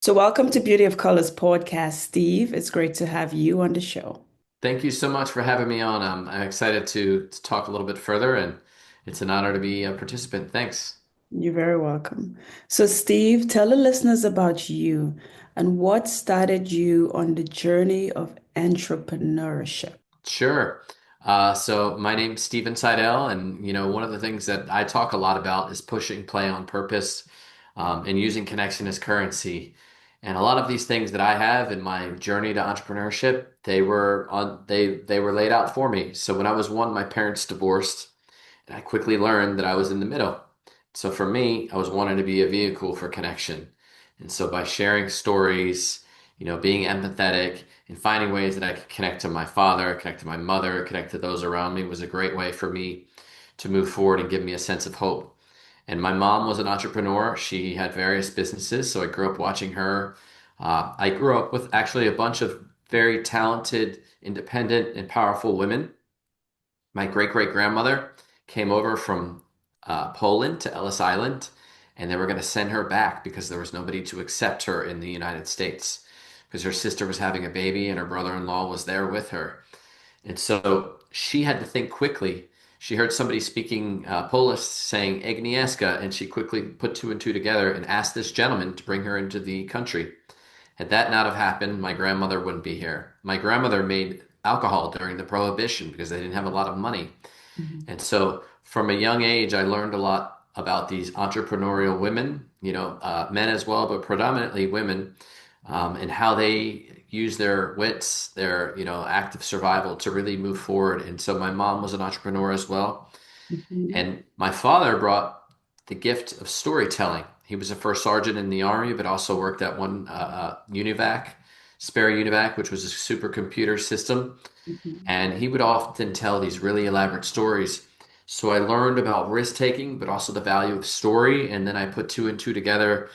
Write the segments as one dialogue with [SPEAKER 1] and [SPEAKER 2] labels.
[SPEAKER 1] So, welcome to Beauty of Colors podcast, Steve. It's great to have you on the show.
[SPEAKER 2] Thank you so much for having me on. I'm excited to talk a little bit further, and it's an honor to be a participant. Thanks.
[SPEAKER 1] You're very welcome. So, Steve, tell the listeners about you and what started you on the journey of entrepreneurship.
[SPEAKER 2] Sure. So my name's Steven Seidel, and one of the things that I talk a lot about is pushing play on purpose, and using connection as currency. And a lot of these things that I have in my journey to entrepreneurship, they were laid out for me. So when I was one, my parents divorced, and I quickly learned that I was in the middle. So for me, I was wanting to be a vehicle for connection. And so by sharing stories, being empathetic and finding ways that I could connect to my father, connect to my mother, connect to those around me was a great way for me to move forward and give me a sense of hope. And my mom was an entrepreneur. She had various businesses, so I grew up watching her. I grew up with actually a bunch of very talented, independent, and powerful women. My great great grandmother came over from Poland to Ellis Island, and they were going to send her back because there was nobody to accept her in the United States because her sister was having a baby and her brother-in-law was there with her. And so she had to think quickly. She heard somebody speaking Polish saying Agnieszka, and she quickly put two and two together and asked this gentleman to bring her into the country. Had that not have happened, my grandmother wouldn't be here. My grandmother made alcohol during the Prohibition because they didn't have a lot of money.
[SPEAKER 1] Mhm.
[SPEAKER 2] And so from a young age, I learned a lot about these entrepreneurial women, men as well, but predominantly women, and how they use their wits, their, active survival to really move forward. And so my mom was an entrepreneur as well.
[SPEAKER 1] Mhm.
[SPEAKER 2] And my father brought the gift of storytelling. He was a first sergeant in the Army, but also worked at one UNIVAC, spare UNIVAC, which was a supercomputer system.
[SPEAKER 1] Mhm.
[SPEAKER 2] And he would often tell these really elaborate stories. So I learned about risk taking, but also the value of story. And then I put two and two together.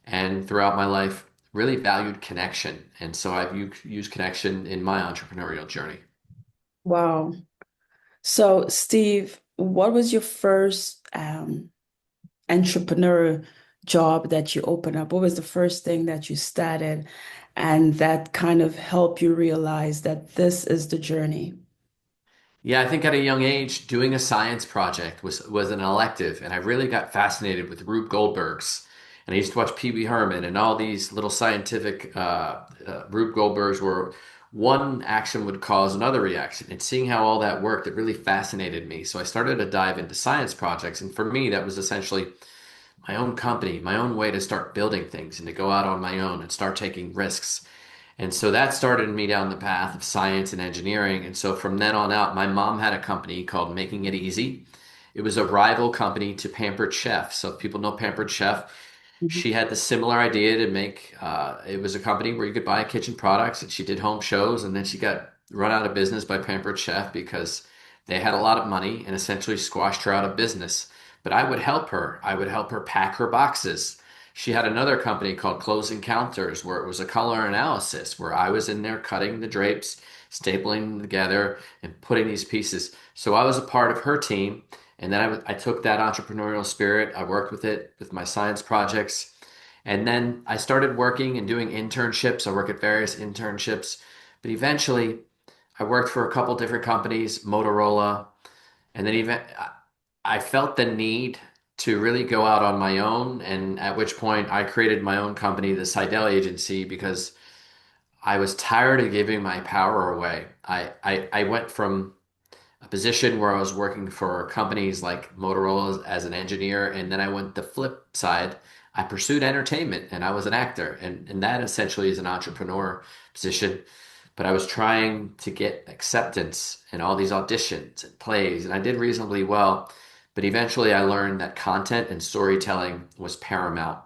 [SPEAKER 2] And throughout my life, really valued connection. And so I've used connection in my entrepreneurial journey.
[SPEAKER 1] Wow. So, Steve, what was your first entrepreneur job that you opened up? What was the first thing that you started and that kind of helped you realize that this is the journey?
[SPEAKER 2] Yeah, I think at a young age, doing a science project was an elective, and I really got fascinated with Rube Goldberg's. And I used to watch Pee Wee Herman and all these little scientific Rube Goldberg's where one action would cause another reaction. And seeing how all that worked, it really fascinated me. So I started to dive into science projects, and for me, that was essentially my own company, my own way to start building things and to go out on my own and start taking risks. And so that started me down the path of science and engineering. And so from then on out, my mom had a company called Making It Easy. It was a rival company to Pampered Chef. So if people know Pampered Chef,
[SPEAKER 1] Mhm.
[SPEAKER 2] she had the similar idea to make, it was a company where you could buy kitchen products, and she did home shows. And then she got run out of business by Pampered Chef because they had a lot of money and essentially squashed her out of business. But I would help her. I would help her pack her boxes. She had another company called Close Encounters where it was a color analysis where I was in there cutting the drapes, stapling them together, and putting these pieces. So I was a part of her team. And then I took that entrepreneurial spirit, I worked with it with my science projects. And then I started working and doing internships. I work at various internships. But eventually, I worked for a couple different companies, Motorola, and then even I felt the need to really go out on my own. And at which point I created my own company, the Seidel Agency, because I was tired of giving my power away. I went from a position where I was working for companies like Motorola as an engineer, and then I went the flip side. I pursued entertainment and I was an actor, and that essentially is an entrepreneur position. But I was trying to get acceptance in all these auditions and plays, and I did reasonably well. But eventually I learned that content and storytelling was paramount.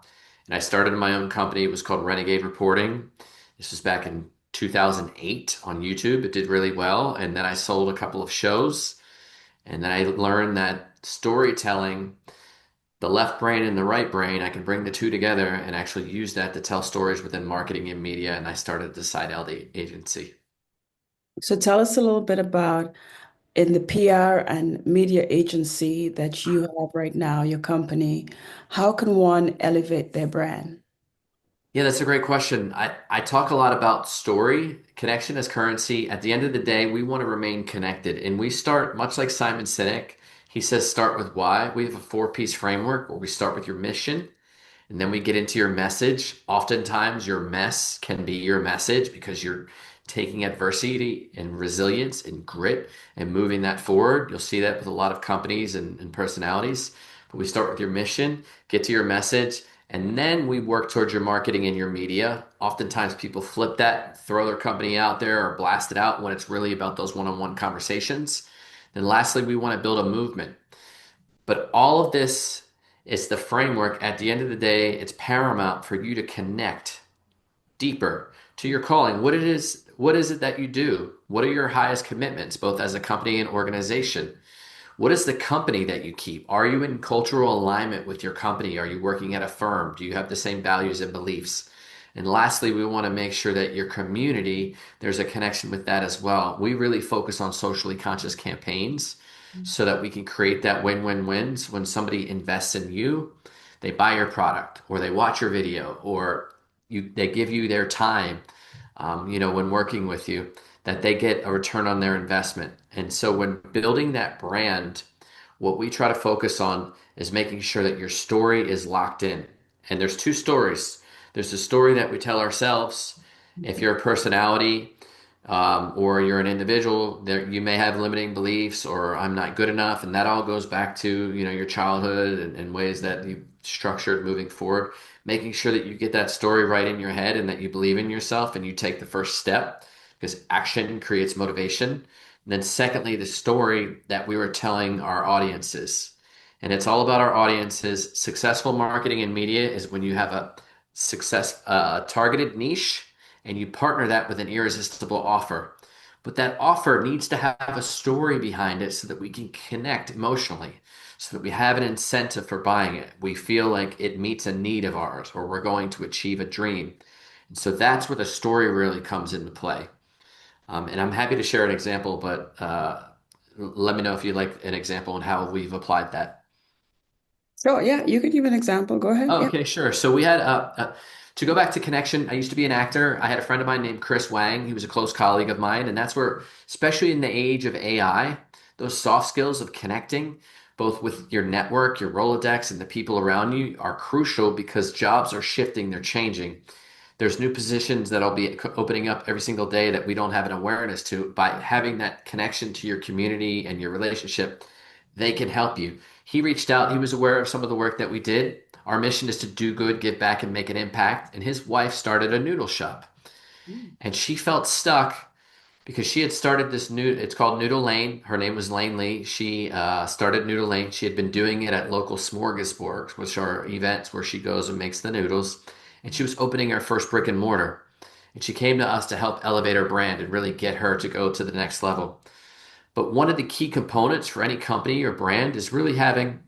[SPEAKER 2] And I started my own company. It was called Renegade Reporting. This was back in 2008 on YouTube. It did really well. And then I sold a couple of shows. And then I learned that storytelling, the left brain and the right brain, I can bring the two together and actually use that to tell stories within marketing and media. And I started the Seidel Agency.
[SPEAKER 1] So, tell us a little bit about in the PR and media agency that you have right now, your company, how can one elevate their brand?
[SPEAKER 2] Yeah, that's a great question. I talk a lot about story, connection as currency. At the end of the day, we want to remain connected. And we start, much like Simon Sinek, he says, start with why. We have a four-piece framework where we start with your mission, and then we get into your message. Oftentimes, your mess can be your message because you're taking adversity and resilience and grit and moving that forward. You'll see that with a lot of companies and personalities. But we start with your mission, get to your message, and then we work towards your marketing and your media. Oftentimes, people flip that, throw their company out there, or blast it out when it's really about those one on one conversations. Then, lastly, we want to build a movement. But all of this is the framework. At the end of the day, it's paramount for you to connect deeper to your calling. What is it that you do? What are your highest commitments, both as a company and organization? What is the company that you keep? Are you in cultural alignment with your company? Are you working at a firm? Do you have the same values and beliefs? And lastly, we want to make sure that your community, there's a connection with that as well. We really focus on socially conscious campaigns so that we can create that win-win-wins. When somebody invests in you, they buy your product or they watch your video or they give you their time, when working with you, that they get a return on their investment. And so when building that brand, what we try to focus on is making sure that your story is locked in. And there's two stories. There's the story that we tell ourselves. If you're a personality, or you're an individual, there you may have limiting beliefs, or I'm not good enough, and that all goes back to your childhood and ways that you structured moving forward. Making sure that you get that story right in your head and that you believe in yourself and you take the first step, because action creates motivation. And then secondly, the story that we were telling our audiences. And it's all about our audiences. Successful marketing and media is when you have a targeted niche and you partner that with an irresistible offer. But that offer needs to have a story behind it so that we can connect emotionally, so that we have an incentive for buying it. We feel like it meets a need of ours, or we're going to achieve a dream. And so that's where the story really comes into play. And I'm happy to share an example, but let me know if you'd like an example on how we've applied that.
[SPEAKER 1] So yeah, you could give an example. Go ahead.
[SPEAKER 2] Oh,
[SPEAKER 1] Yeah.
[SPEAKER 2] okay, sure. So we had to go back to connection. I used to be an actor. I had a friend of mine named Chris Wang. He was a close colleague of mine, and that's where, especially in the age of AI, those soft skills of connecting, both with your network, your Rolodex, and the people around you, are crucial because jobs are shifting, they're changing. There's new positions that'll be opening up every single day that we don't have an awareness to. By having that connection to your community and your relationship, they can help you. He reached out, he was aware of some of the work that we did. Our mission is to do good, give back, and make an impact. And his wife started a noodle shop.
[SPEAKER 1] Mm.
[SPEAKER 2] And she felt stuck because she had started this new, it's called Noodle Lane. Her name was Lane Lee. She started Noodle Lane. She had been doing it at local smorgasbords, which are events where she goes and makes the noodles. And she was opening her first brick and mortar. And she came to us to help elevate her brand and really get her to go to the next level. But one of the key components for any company or brand is really having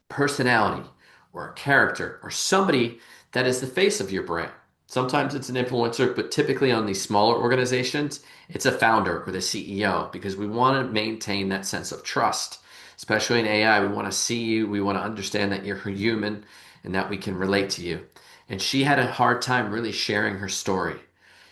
[SPEAKER 2] personality or a character or somebody that is the face of your brand. Sometimes it's an influencer, but typically on these smaller organizations, it's a founder or the CEO, because we want to maintain that sense of trust. Especially in AI, we want to see you, we want to understand that you're human and that we can relate to you. And she had a hard time really sharing her story.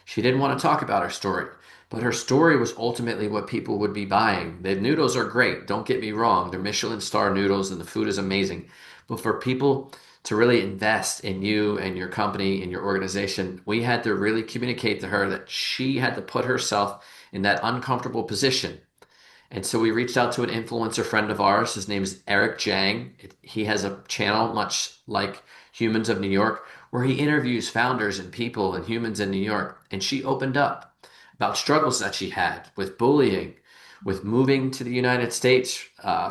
[SPEAKER 2] She didn't want to talk about her story, but her story was ultimately what people would be buying. The noodles are great, don't get me wrong. They're Michelin star noodles and the food is amazing. But for people to really invest in you and your company and your organization, we had to really communicate to her that she had to put herself in that uncomfortable position. And so we reached out to an influencer friend of ours. His name is Eric Jang. He has a channel much like Humans of New York, where he interviews founders and people and humans in New York. And she opened up about struggles that she had with bullying, with moving to the United States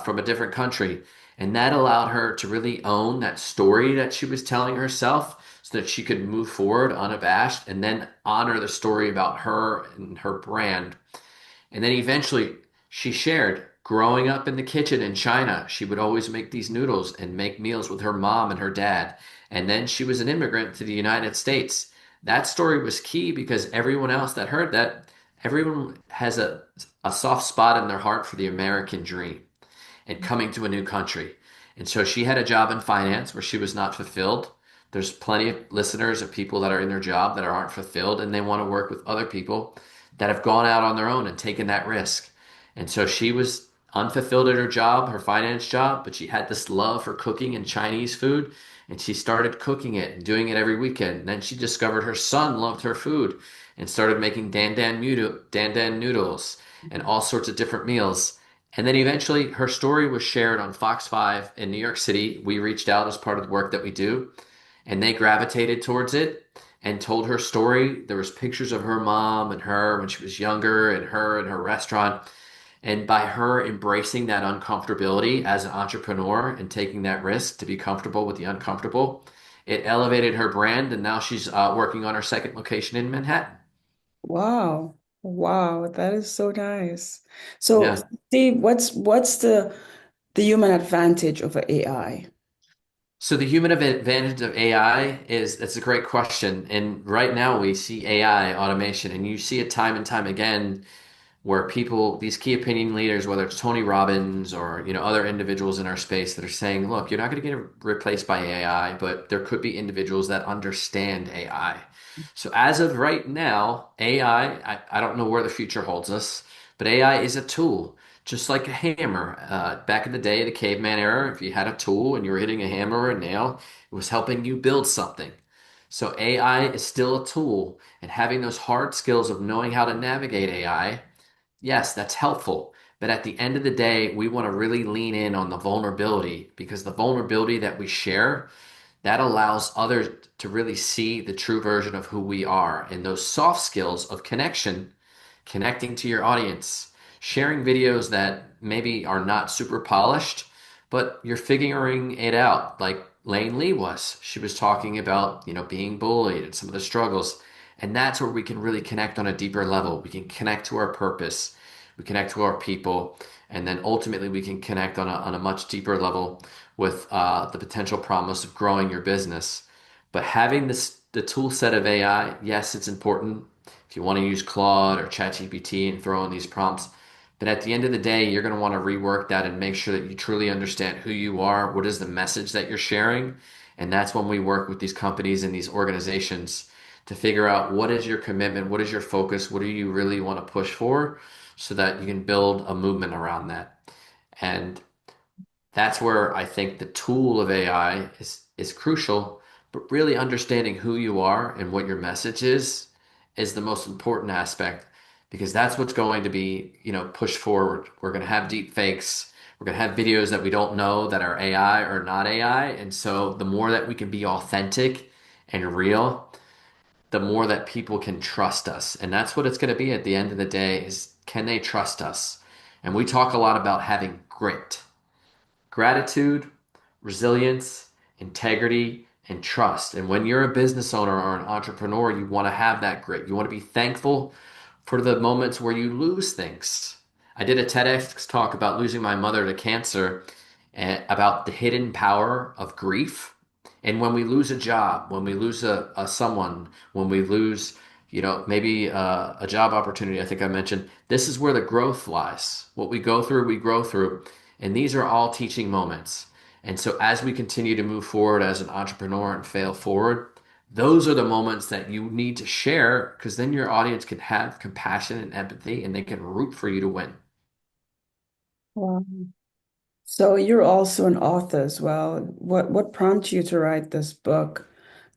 [SPEAKER 2] from a different country. And that allowed her to really own that story that she was telling herself so that she could move forward unabashed and then honor the story about her and her brand. And then eventually she shared growing up in the kitchen in China, she would always make these noodles and make meals with her mom and her dad. And then she was an immigrant to the United States. That story was key because everyone else that heard that, everyone has a soft spot in their heart for the American dream and coming to a new country. And so she had a job in finance where she was not fulfilled, There's plenty of listeners of people that are in their job that aren't fulfilled and they want to work with other people that have gone out on their own and taken that risk. And so she was unfulfilled at her job, her finance job, but she had this love for cooking and Chinese food. And she started cooking it and doing it every weekend. And then she discovered her son loved her food and started making dan dan noodles and all sorts of different meals. And then eventually her story was shared on Fox 5 in New York City. We reached out as part of the work that we do, and they gravitated towards it and told her story. There was pictures of her mom and her when she was younger and her in her restaurant. And by her embracing that uncomfortability as an entrepreneur and taking that risk to be comfortable with the uncomfortable, it elevated her brand. And now she's working on her second location in Manhattan.
[SPEAKER 1] Wow. Wow, that is so nice. So,
[SPEAKER 2] Yeah.
[SPEAKER 1] Steve, what's the human advantage over AI?
[SPEAKER 2] So the human advantage of AI is that's a great question. And right now we see AI automation, and you see it time and time again where people, these key opinion leaders, whether it's Tony Robbins or other individuals in our space that are saying, look, you're not going to get replaced by AI, but there could be individuals that understand AI. So as of right now, AI, I don't know where the future holds us, but AI is a tool, just like a hammer. Back in the day, the caveman era, if you had a tool and you were hitting a hammer or a nail, it was helping you build something. So AI is still a tool, and having those hard skills of knowing how to navigate AI, yes, that's helpful. But at the end of the day, we want to really lean in on the vulnerability, because the vulnerability that we share, that allows others to really see the true version of who we are. And those soft skills of connection, connecting to your audience, sharing videos that maybe are not super polished, but you're figuring it out. Like Lane Lee was. She was talking about, being bullied and some of the struggles. And that's where we can really connect on a deeper level. We can connect to our purpose, we connect to our people, and then ultimately we can connect on a much deeper level with the potential promise of growing your business. But having the tool set of AI, yes, it's important if you want to use Claude or ChatGPT and throw in these prompts. But at the end of the day, you're going to want to rework that and make sure that you truly understand who you are, what is the message that you're sharing. And that's when we work with these companies and these organizations to figure out what is your commitment, what is your focus, what do you really want to push for, so that you can build a movement around that. And that's where I think the tool of AI is crucial, but really understanding who you are and what your message is the most important aspect, because that's what's going to be, pushed forward. We're going to have deep fakes. We're going to have videos that we don't know that are AI or not AI. And so the more that we can be authentic and real, the more that people can trust us. And that's what it's going to be at the end of the day, is can they trust us? And we talk a lot about having grit, gratitude, resilience, integrity, and trust. And when you're a business owner or an entrepreneur, you want to have that grit. You want to be thankful for the moments where you lose things. I did a TEDx talk about losing my mother to cancer, about the hidden power of grief. And when we lose a job, when we lose a someone, when we lose, maybe a job opportunity, I think I mentioned, this is where the growth lies. What we go through, we grow through. And these are all teaching moments. And so as we continue to move forward as an entrepreneur and fail forward, those are the moments that you need to share, because then your audience can have compassion and empathy and they can root for you to win.
[SPEAKER 1] Wow. So you're also an author as well. What prompted you to write this book?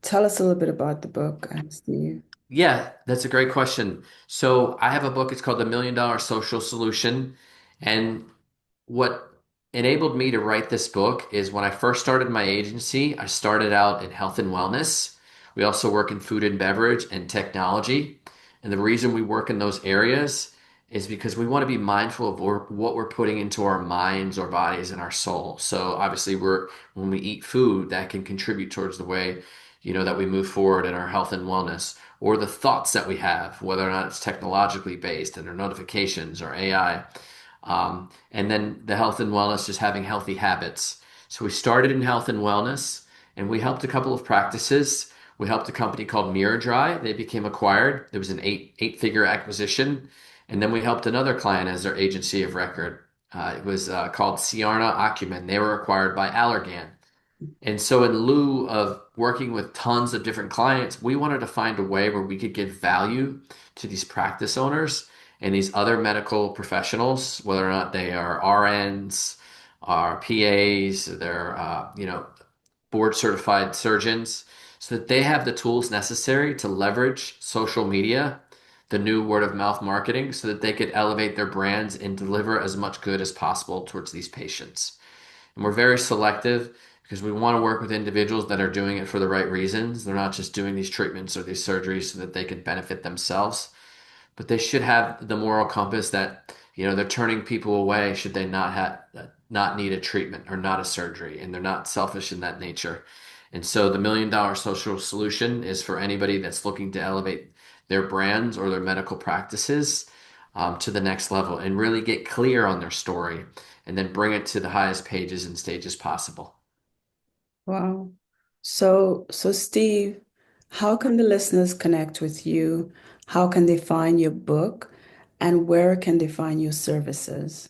[SPEAKER 1] Tell us a little bit about the book, Steve.
[SPEAKER 2] Yeah, that's a great question. So I have a book, it's called The $1 Million Social Solution. And what enabled me to write this book is when I first started my agency, I started out in health and wellness. We also work in food and beverage and technology. And the reason we work in those areas is because we want to be mindful of what we're putting into our minds, our bodies, and our soul. So obviously when we eat food, that can contribute towards the way, that we move forward in our health and wellness, or the thoughts that we have, whether or not it's technologically based and our notifications or AI. And then the health and wellness, just having healthy habits. So we started in health and wellness, and we helped a couple of practices. We helped a company called Mirror Dry. They became acquired. There was an eight-figure acquisition. And then we helped another client as their agency of record. It was called Ciarna Acumen. They were acquired by Allergan. And so, in lieu of working with tons of different clients, we wanted to find a way where we could give value to these practice owners and these other medical professionals, whether or not they are RNs, are PAs, they're board certified surgeons, so that they have the tools necessary to leverage social media, the new word of mouth marketing, so that they could elevate their brands and deliver as much good as possible towards these patients. And we're very selective because we want to work with individuals that are doing it for the right reasons. They're not just doing these treatments or these surgeries so that they can benefit themselves, but they should have the moral compass that they're turning people away should they not need a treatment or not a surgery, and they're not selfish in that nature. And so the $1 million social solution is for anybody that's looking to elevate their brands or their medical practices to the next level and really get clear on their story and then bring it to the highest pages and stages possible.
[SPEAKER 1] Wow. So Steve, how can the listeners connect with you? How can they find your book? And where can they find your services?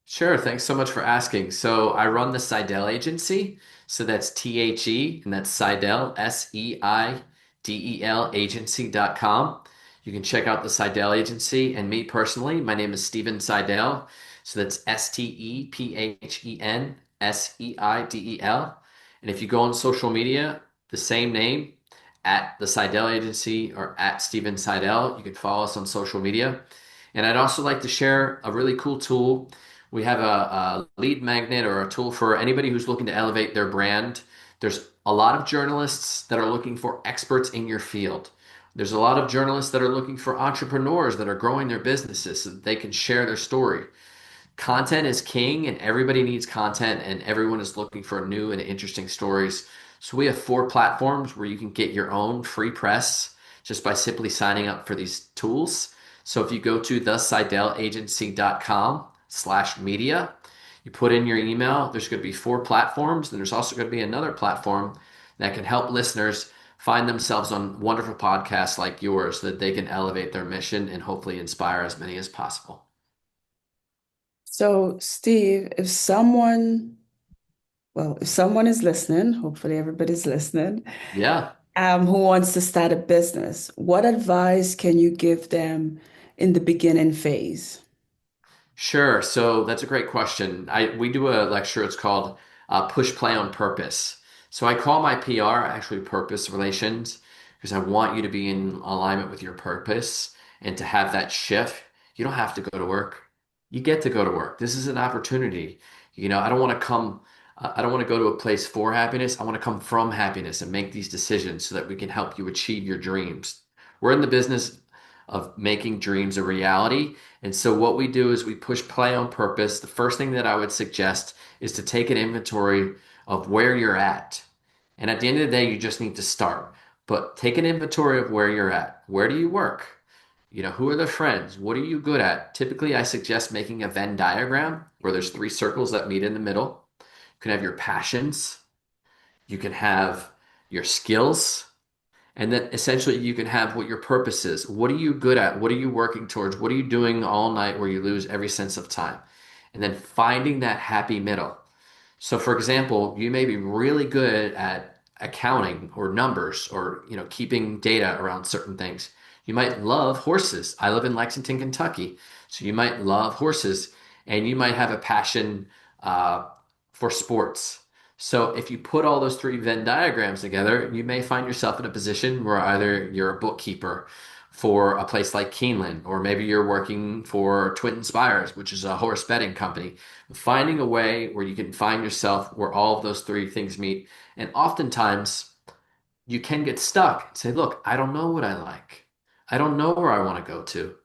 [SPEAKER 2] Sure. Thanks so much for asking. So I run the Seidel Agency. So that's THE, and that's Seidel, Seidel agency.com. You can check out the Seidel Agency and me personally. My name is Stephen Seidel. So that's StephenSeidel. And if you go on social media, the same name, at the Seidel Agency or at Stephen Seidel, you can follow us on social media. And I'd also like to share a really cool tool. We have a lead magnet or a tool for anybody who's looking to elevate their brand. There's a lot of journalists that are looking for experts in your field. There's a lot of journalists that are looking for entrepreneurs that are growing their businesses so that they can share their story. Content is king, and everybody needs content, and everyone is looking for new and interesting stories. So we have 4 platforms where you can get your own free press just by simply signing up for these tools. So if you go to theseidelagency.com/media, you put in your email, there's going to be 4 platforms, and there's also going to be another platform that can help listeners find themselves on wonderful podcasts like yours so that they can elevate their mission and hopefully inspire as many as possible.
[SPEAKER 1] So, Steve, if someone is listening, hopefully everybody's listening,
[SPEAKER 2] Yeah.
[SPEAKER 1] who wants to start a business, what advice can you give them in the beginning phase?
[SPEAKER 2] Sure. So that's a great question. We do a lecture. It's called Push Play on Purpose. So I call my PR actually purpose relations because I want you to be in alignment with your purpose and to have that shift. You don't have to go to work. You get to go to work. This is an opportunity. I don't want to come. I don't want to go to a place for happiness. I want to come from happiness and make these decisions so that we can help you achieve your dreams. We're in the business of making dreams a reality. And so what we do is we push play on purpose. The first thing that I would suggest is to take an inventory of where you're at. And at the end of the day, you just need to start. But take an inventory of where you're at. Where do you work? Who are the friends? What are you good at? Typically, I suggest making a Venn diagram where there's 3 circles that meet in the middle. You can have your passions, you can have your skills, and then essentially you can have what your purpose is. What are you good at? What are you working towards? What are you doing all night where you lose every sense of time? And then finding that happy middle. So for example, you may be really good at accounting or numbers or keeping data around certain things. You might love horses. I live in Lexington, Kentucky. So you might love horses and you might have a passion uh, for sports. So if you put all those 3 Venn diagrams together, you may find yourself in a position where either you're a bookkeeper for a place like Keeneland, or maybe you're working for Twin Spires, which is a horse betting company. Finding a way where you can find yourself where all of those 3 things meet. And oftentimes you can get stuck and say, look, I don't know what I like. I don't know where I want to go to.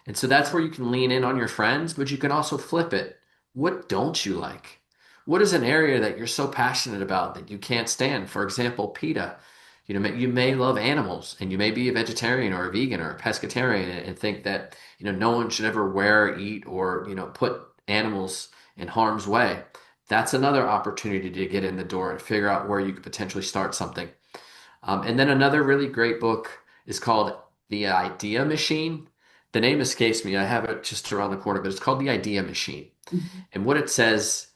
[SPEAKER 2] And so that's where you can lean in on your friends, but you can also flip it. What don't you like? What is an area that you're so passionate about that you can't stand? For example, PETA. You may love animals and you may be a vegetarian or a vegan or a pescatarian and think that, no one should ever wear, eat, or, put animals in harm's way. That's another opportunity to get in the door and figure out where you could potentially start something. And then another really great book is called The Idea Machine. The name escapes me. I have it just around the corner, but it's called The Idea Machine.
[SPEAKER 1] Mhm.
[SPEAKER 2] And what it says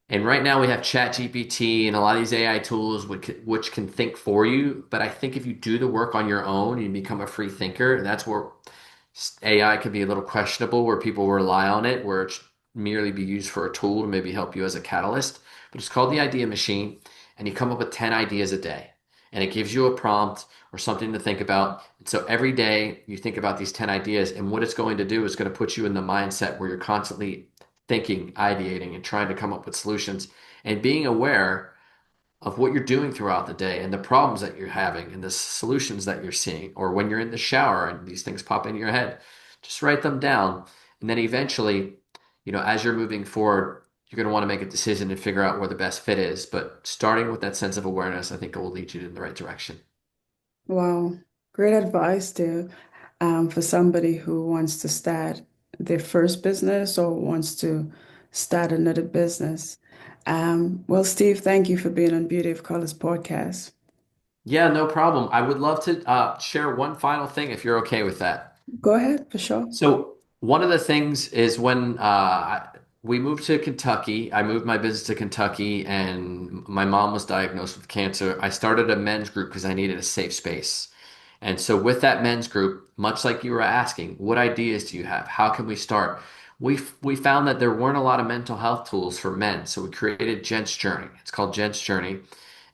[SPEAKER 2] And right now we have ChatGPT and a lot of these AI tools which can think for you. But I think if you do the work on your own and you become a free thinker, that's where AI can be a little questionable, where people rely on it, where it's merely be used for a tool to maybe help you as a catalyst. But it's called the idea machine, and you come up with 10 ideas a day. And it gives you a prompt or something to think about. And so every day you think about these 10 ideas, and what it's going to do is going to put you in the mindset where you're constantly thinking, ideating, and trying to come up with solutions and being aware of what you're doing throughout the day and the problems that you're having and the solutions that you're seeing. Or when you're in the shower and these things pop into your head, just write them down. And then eventually, as you're moving forward, you're going to want to make a decision and figure out where the best fit is. But starting with that sense of awareness, I think it will lead you in the right direction.
[SPEAKER 1] Wow, great advice there, for somebody who wants to start their first business or wants to start another business. Well, Steve, thank you for being on Beauty of Colors podcast.
[SPEAKER 2] Yeah, no problem. I would love to share one final thing if you're okay with that.
[SPEAKER 1] Go ahead, for sure.
[SPEAKER 2] So one of the things is when we moved to Kentucky, I moved my business to Kentucky, and my mom was diagnosed with cancer. I started a men's group because I needed a safe space. And so with that men's group, much like you were asking, what ideas do you have? How can we start? We found that there weren't a lot of mental health tools for men, so we created Gents Journey. It's called Gents Journey,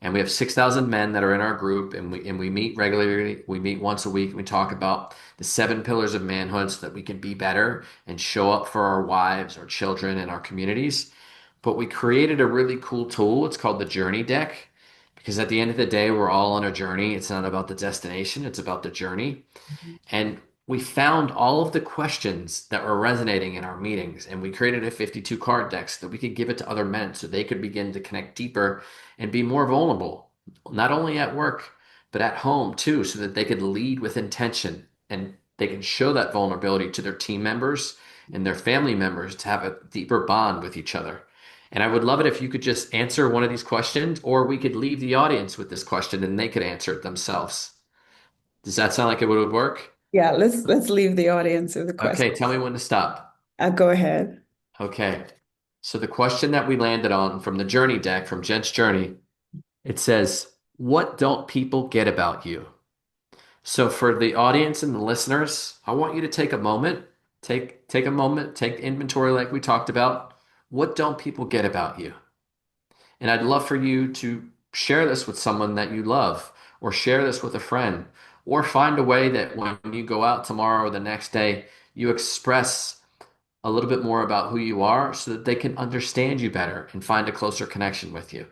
[SPEAKER 2] and we have 6,000 men that are in our group, and we meet regularly. We meet once a week, and we talk about the 7 pillars of manhood so that we can be better and show up for our wives, our children, and our communities. But we created a really cool tool. It's called the Journey Deck, because at the end of the day, we're all on a journey. It's not about the destination, it's about the journey. And we found all of the questions that were resonating in our meetings, and we created a 52 card deck so that we could give it to other men so they could begin to connect deeper and be more vulnerable, not only at work, but at home too, so that they could lead with intention and they can show that vulnerability to their team members and their family members to have a deeper bond with each other. And I would love it if you could just answer one of these questions, or we could leave the audience with this question and they could answer it themselves. Does that sound like it would work?
[SPEAKER 1] Yeah, let's leave the audience with the question.
[SPEAKER 2] Okay, tell me when to stop.
[SPEAKER 1] Go ahead.
[SPEAKER 2] Okay. So the question that we landed on from the journey deck from Gents Journey, it says, "What don't people get about you?" So for the audience and the listeners, I want you to take a moment, take a moment, take inventory like we talked about. What don't people get about you? And I'd love for you to share this with someone that you love, or share this with a friend, or find a way that when you go out tomorrow or the next day, you express a little bit more about who you are so that they can understand you better and find a closer connection with you.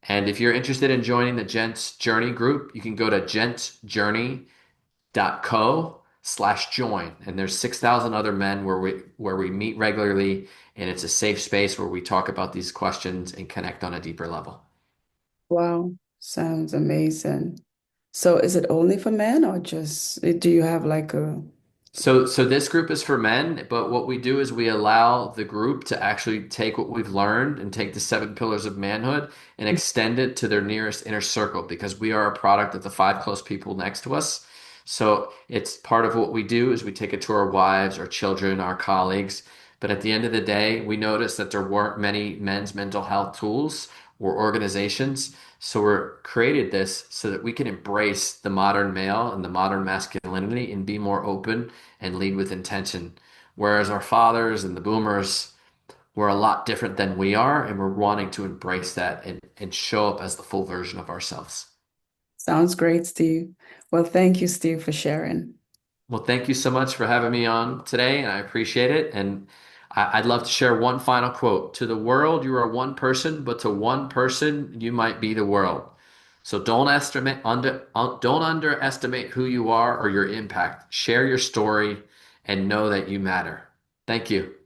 [SPEAKER 2] And if you're interested in joining the Gents Journey group, you can go to gentsjourney.co/join. And there's 6,000 other men where we meet regularly, and it's a safe space where we talk about these questions and connect on a deeper level.
[SPEAKER 1] Wow, sounds amazing. So is it only for men or just do you have like a
[SPEAKER 2] So this group is for men, but what we do is we allow the group to actually take what we've learned and take the 7 pillars of manhood and extend it to their nearest inner circle, because we are a product of the 5 close people next to us. So it's part of what we do is we take it to our wives, our children, our colleagues. But at the end of the day, we noticed that there weren't many men's mental health tools or organizations. So we're created this so that we can embrace the modern male and the modern masculinity and be more open and lead with intention. Whereas our fathers and the boomers were a lot different than we are, and we're wanting to embrace that and show up as the full version of ourselves.
[SPEAKER 1] sounds great, Steve. Well, thank you, Steve, for sharing.
[SPEAKER 2] Well, thank you so much for having me on today, and I appreciate it. And I'd love to share one final quote. To the world, you are one person, but to one person, you might be the world. So don't underestimate who you are or your impact. Share your story and know that you matter. Thank you.